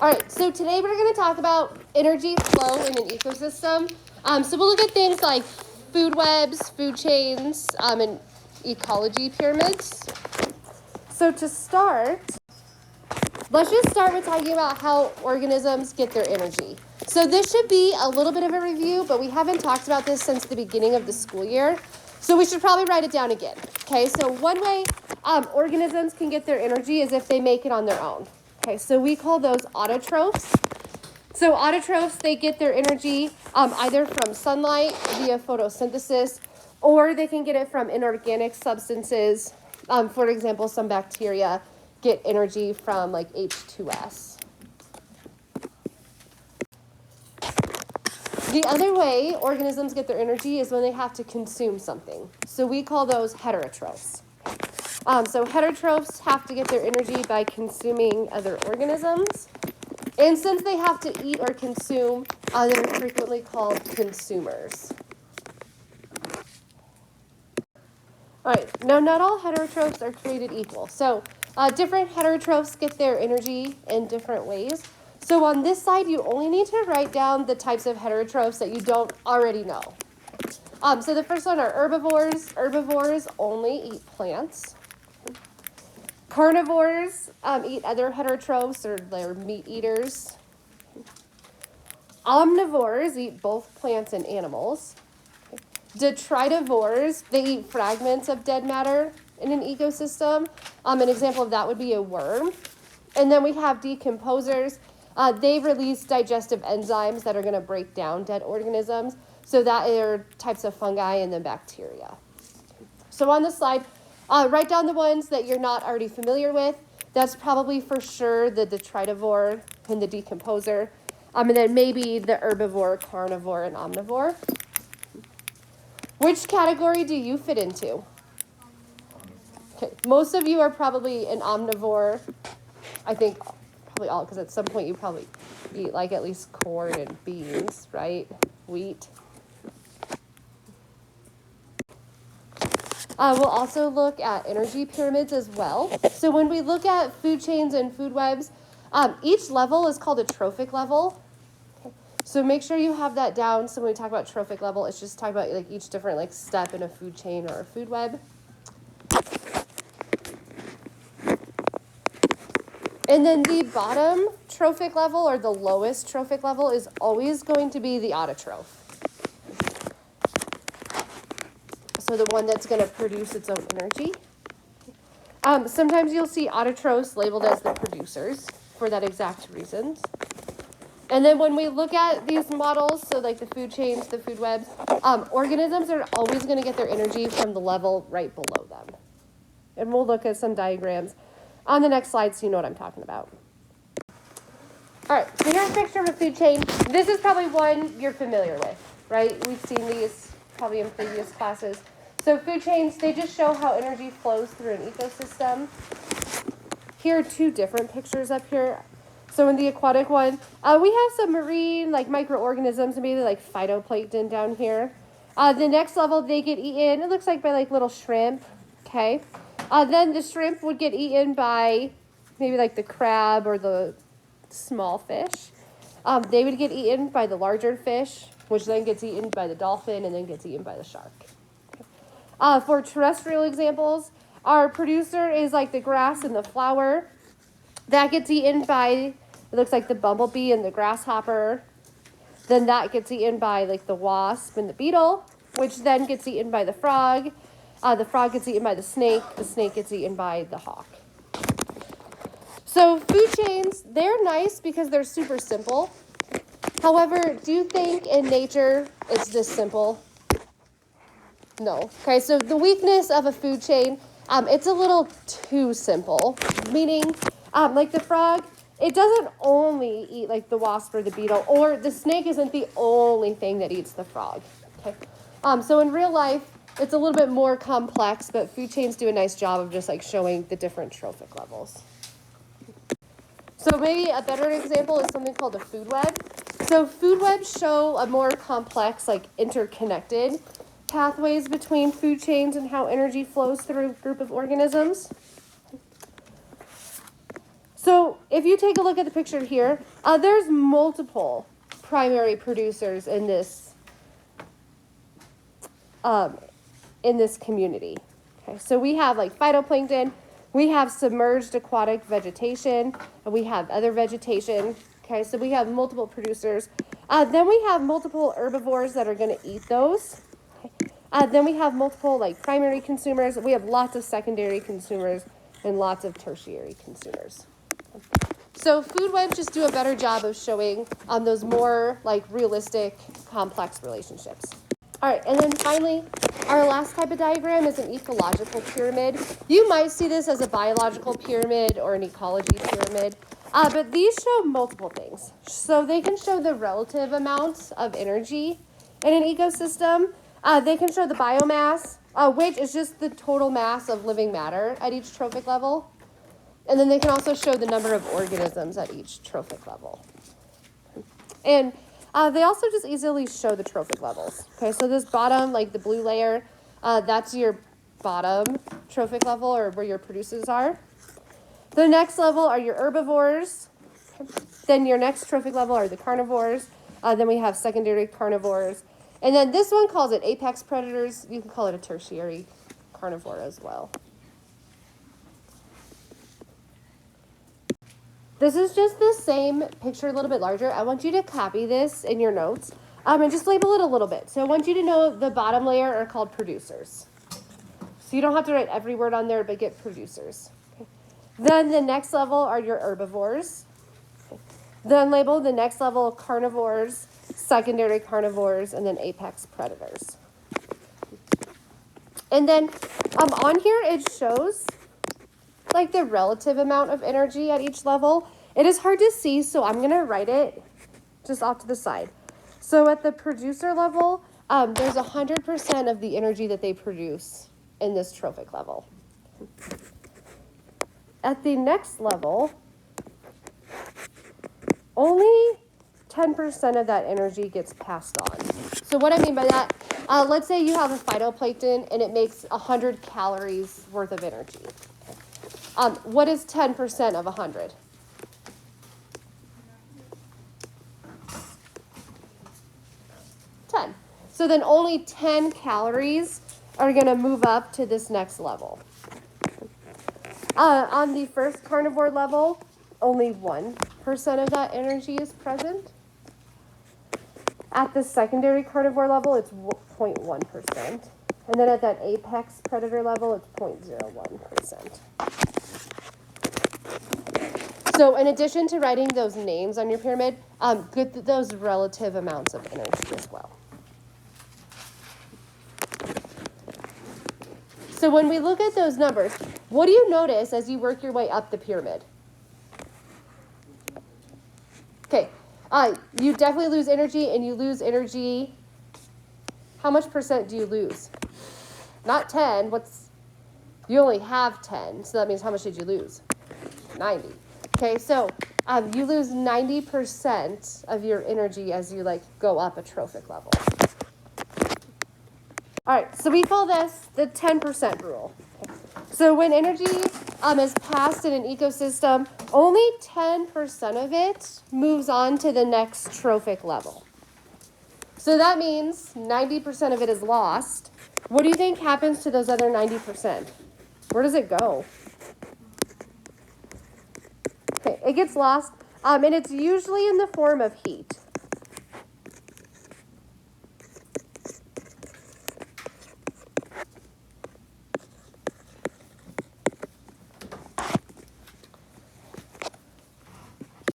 All right, so today we're going to talk about energy flow in an ecosystem. So we'll look at things like food webs, food chains, and ecology pyramids. So to start, let's just start with talking about how organisms get their energy. So this should be a little bit of a review, but we haven't talked about this since the beginning of the school year. So we should probably write it down again. Okay, so one way organisms can get their energy is if they make it on their own. Okay, so we call those autotrophs. So autotrophs, they get their energy either from sunlight via photosynthesis, or they can get it from inorganic substances. For example, some bacteria get energy from like H2S. The other way organisms get their energy is when they have to consume something. So we call those heterotrophs. So heterotrophs have to get their energy by consuming other organisms. And since they have to eat or consume, they're frequently called consumers. All right, now not all heterotrophs are created equal. So different heterotrophs get their energy in different ways. So on this slide, you only need to write down the types of heterotrophs that you don't already know. So the first one are herbivores. Herbivores only eat plants. Carnivores eat other heterotrophs, or they're meat eaters. Omnivores eat both plants and animals. Detritivores, they eat fragments of dead matter in an ecosystem. An example of that would be a worm. And then we have decomposers. They release digestive enzymes that are going to break down dead organisms. So that are types of fungi and then bacteria. So on this slide, write down the ones that you're not already familiar with. That's probably for sure the detritivore and the decomposer. And then maybe the herbivore, carnivore, and omnivore. Which category do you fit into? Okay, most of you are probably an omnivore. I think probably all, because at some point you probably eat like at least corn and beans, right? Wheat. We'll also look at energy pyramids as well. So when we look at food chains and food webs, each level is called a trophic level. Okay. So make sure you have that down. So when we talk about trophic level, it's just talk about like each different like step in a food chain or a food web. And then the bottom trophic level or the lowest trophic level is always going to be the autotroph. So the one that's going to produce its own energy. Sometimes you'll see autotrophs labeled as the producers for that exact reason. And then when we look at these models, so like the food chains, the food webs, organisms are always going to get their energy from the level right below them. And we'll look at some diagrams on the next slide so you know what I'm talking about. All right, so here's a picture of a food chain. This is probably one you're familiar with, right? We've seen these probably in previous classes. So food chains, they just show how energy flows through an ecosystem. Here are two different pictures up here. So in the aquatic one, we have some marine like microorganisms, maybe like phytoplankton down here. The next level, they get eaten, it looks like by like little shrimp, okay? Then the shrimp would get eaten by maybe like the crab or the small fish. They would get eaten by the larger fish, which then gets eaten by the dolphin and then gets eaten by the shark. For terrestrial examples, our producer is like the grass and the flower. That gets eaten by, it looks like the bumblebee and the grasshopper. Then that gets eaten by like the wasp and the beetle, which then gets eaten by the frog. The frog gets eaten by the snake gets eaten by the hawk. So food chains, they're nice because they're super simple. However, do you think in nature it's this simple? No. Okay, so the weakness of a food chain, it's a little too simple. Meaning, like the frog, it doesn't only eat like the wasp or the beetle, or the snake isn't the only thing that eats the frog. Okay. So in real life, it's a little bit more complex, but food chains do a nice job of just like showing the different trophic levels. So maybe a better example is something called a food web. So food webs show a more complex, like interconnected pathways between food chains and how energy flows through a group of organisms. So if you take a look at the picture here, there's multiple primary producers in this community. Okay, so we have like phytoplankton, we have submerged aquatic vegetation, and we have other vegetation. Okay, so we have multiple producers. Then we have multiple herbivores that are going to eat those. Then we have multiple like primary consumers. We have lots of secondary consumers and lots of tertiary consumers. So food webs just do a better job of showing those more like realistic, complex relationships. All right, and then finally, our last type of diagram is an ecological pyramid. You might see this as a biological pyramid or an ecology pyramid, but these show multiple things. So they can show the relative amounts of energy in an ecosystem. They can show the biomass, which is just the total mass of living matter at each trophic level. And then they can also show the number of organisms at each trophic level. And they also just easily show the trophic levels. Okay, so this bottom, like the blue layer, that's your bottom trophic level or where your producers are. The next level are your herbivores. Then your next trophic level are the carnivores. Then we have secondary carnivores. And then this one calls it apex predators. You can call it a tertiary carnivore as well. This is just the same picture a little bit larger. I want you to copy this in your notes and just label it a little bit. So I want you to know the bottom layer are called producers. So you don't have to write every word on there, but get producers. Okay. Then the next level are your herbivores. Okay. Then label the next level carnivores, secondary carnivores, and then apex predators. And then on here it shows like the relative amount of energy at each level. It is hard to see, so I'm going to write it just off to the side. So at the producer level, there's 100% of the energy that they produce in this trophic level. At the next level, only 10% of that energy gets passed on. So what I mean by that, let's say you have a phytoplankton and it makes 100 calories worth of energy. What is 10% of 100? 10. So then only 10 calories are going to move up to this next level. On the first carnivore level, only 1% of that energy is present. At the secondary carnivore level, it's 0.1%. And then at that apex predator level, it's 0.01%. So in addition to writing those names on your pyramid, get those relative amounts of energy as well. So when we look at those numbers, what do you notice as you work your way up the pyramid? Okay, you definitely lose energy, and you lose energy. How much percent do you lose? Not 10. You only have 10, so that means how much did you lose? 90. Okay, so you lose 90% of your energy as you go up a trophic level. All right, so we call this the 10% rule. Okay. So when energy is passed in an ecosystem, only 10% of it moves on to the next trophic level. So that means 90% of it is lost. What do you think happens to those other 90%? Where does it go? Okay, it gets lost, and it's usually in the form of heat.